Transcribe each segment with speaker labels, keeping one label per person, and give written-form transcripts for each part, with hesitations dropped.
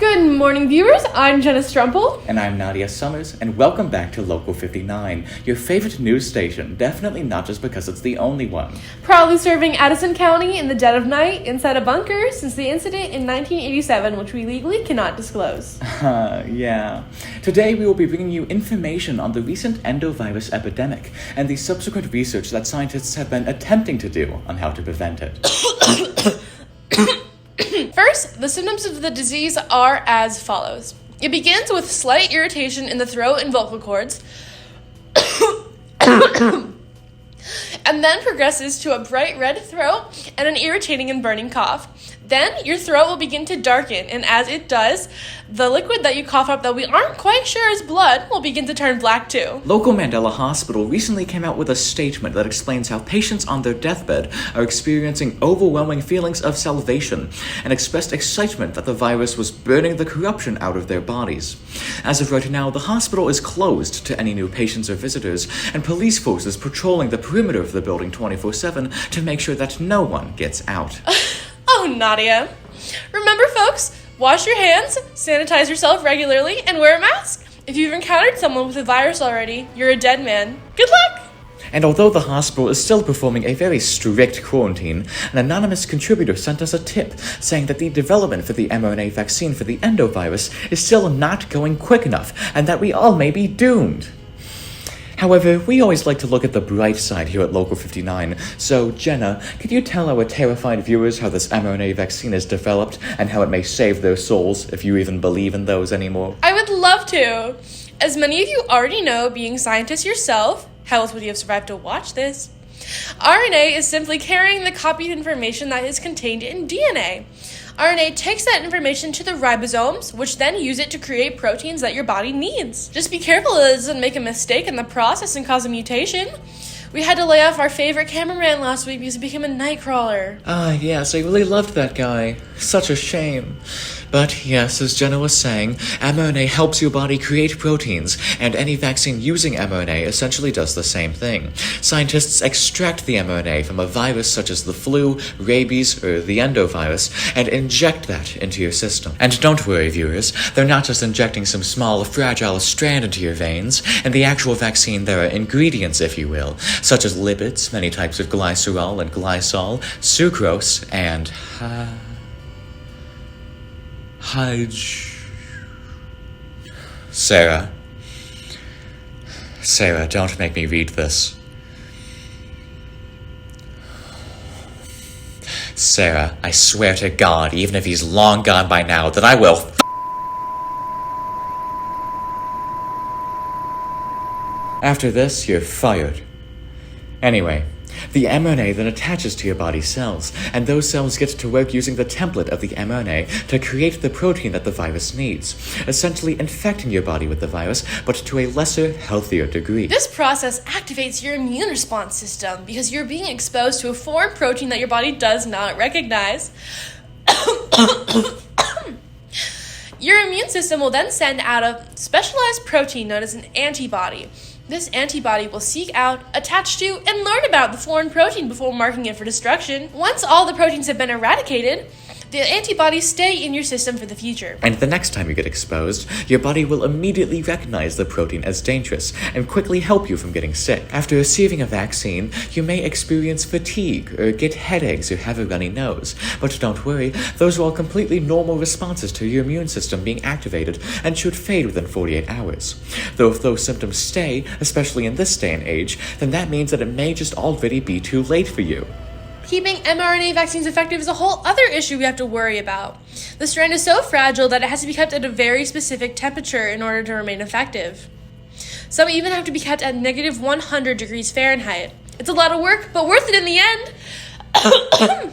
Speaker 1: Good morning, viewers. I'm Jenna Strumple.
Speaker 2: And I'm Nadia Summers, and welcome back to Local 59, your favorite news station, definitely not just because it's the only one.
Speaker 1: Proudly serving Addison County in the dead of night inside a bunker since the incident in 1987, which we legally cannot disclose.
Speaker 2: Yeah. Today we will be bringing you information on the recent endovirus epidemic and the subsequent research that scientists have been attempting to do on how to prevent it.
Speaker 1: First, the symptoms of the disease are as follows. It begins with slight irritation in the throat and vocal cords, and then progresses to a bright red throat and an irritating and burning cough. Then your throat will begin to darken, and as it does, the liquid that you cough up that we aren't quite sure is blood will begin to turn black too.
Speaker 2: Local Mandela Hospital recently came out with a statement that explains how patients on their deathbed are experiencing overwhelming feelings of salvation and expressed excitement that the virus was burning the corruption out of their bodies. As of right now, the hospital is closed to any new patients or visitors, and police forces patrolling the perimeter of the building 24/7 to make sure that no one gets out.
Speaker 1: Oh, Nadia. Remember, folks, wash your hands, sanitize yourself regularly, and wear a mask. If you've encountered someone with the virus already, you're a dead man. Good luck!
Speaker 2: And although the hospital is still performing a very strict quarantine, an anonymous contributor sent us a tip saying that the development for the mRNA vaccine for the endovirus is still not going quick enough, and that we all may be doomed. However, we always like to look at the bright side here at Local 59, so Jenna, could you tell our terrified viewers how this mRNA vaccine is developed and how it may save their souls, if you even believe in those anymore?
Speaker 1: I would love to. As many of you already know, being scientists yourself, how else would you have survived to watch this? RNA is simply carrying the copied information that is contained in DNA. RNA takes that information to the ribosomes, which then use it to create proteins that your body needs. Just be careful it doesn't make a mistake in the process and cause a mutation. We had to lay off our favorite cameraman last week because he became a nightcrawler.
Speaker 2: Yes, I really loved that guy. Such a shame. But yes, as Jenna was saying, mRNA helps your body create proteins, and any vaccine using mRNA essentially does the same thing. Scientists extract the mRNA from a virus such as the flu, rabies, or the endovirus, and inject that into your system. And don't worry, viewers, they're not just injecting some small, fragile strand into your veins. In the actual vaccine, there are ingredients, if you will, such as lipids, many types of glycerol and glycol, sucrose, and Sarah, don't make me read this. Sarah, I swear to God, even if he's long gone by now, that I will After this, you're fired. Anyway, the mRNA then attaches to your body's cells, and those cells get to work using the template of the mRNA to create the protein that the virus needs, essentially infecting your body with the virus, but to a lesser, healthier degree.
Speaker 1: This process activates your immune response system because you're being exposed to a foreign protein that your body does not recognize. Your immune system will then send out a specialized protein known as an antibody. This antibody will seek out, attach to, and learn about the foreign protein before marking it for destruction. Once all the proteins have been eradicated, the antibodies stay in your system for the future.
Speaker 2: And the next time you get exposed, your body will immediately recognize the protein as dangerous and quickly help you from getting sick. After receiving a vaccine, you may experience fatigue or get headaches or have a runny nose. But don't worry, those are all completely normal responses to your immune system being activated and should fade within 48 hours. Though if those symptoms stay, especially in this day and age, then that means that it may just already be too late for you.
Speaker 1: Keeping mRNA vaccines effective is a whole other issue we have to worry about. The strand is so fragile that it has to be kept at a very specific temperature in order to remain effective. Some even have to be kept at negative 100 degrees Fahrenheit. It's a lot of work, but worth it in the end.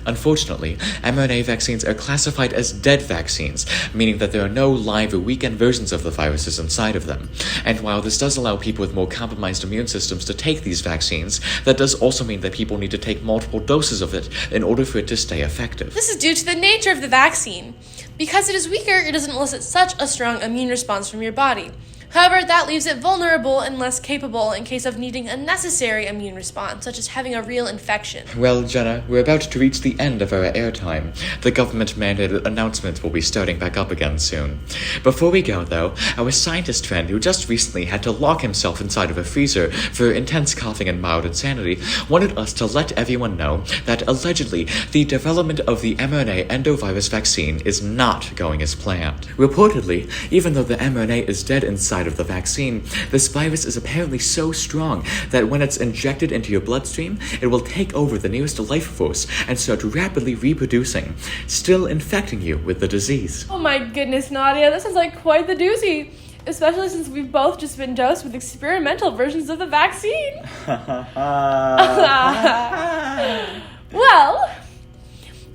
Speaker 2: Unfortunately, mRNA vaccines are classified as dead vaccines, meaning that there are no live or weakened versions of the viruses inside of them. And while this does allow people with more compromised immune systems to take these vaccines, that does also mean that people need to take multiple doses of it in order for it to stay effective.
Speaker 1: This is due to the nature of the vaccine. Because it is weaker, it doesn't elicit such a strong immune response from your body. However, that leaves it vulnerable and less capable in case of needing a necessary immune response, such as having a real infection.
Speaker 2: Well, Jenna, we're about to reach the end of our airtime. The government-mandated announcements will be starting back up again soon. Before we go, though, our scientist friend who just recently had to lock himself inside of a freezer for intense coughing and mild insanity wanted us to let everyone know that allegedly the development of the mRNA endovirus vaccine is not going as planned. Reportedly, even though the mRNA is dead inside of the vaccine, this virus is apparently so strong that when it's injected into your bloodstream, it will take over the nearest life force and start rapidly reproducing, still infecting you with the disease.
Speaker 1: Oh my goodness, Nadia, that sounds like quite the doozy. Especially since we've both just been dosed with experimental versions of the vaccine. Well,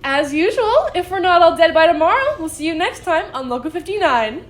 Speaker 1: as usual, if we're not all dead by tomorrow, we'll see you next time on Local 59.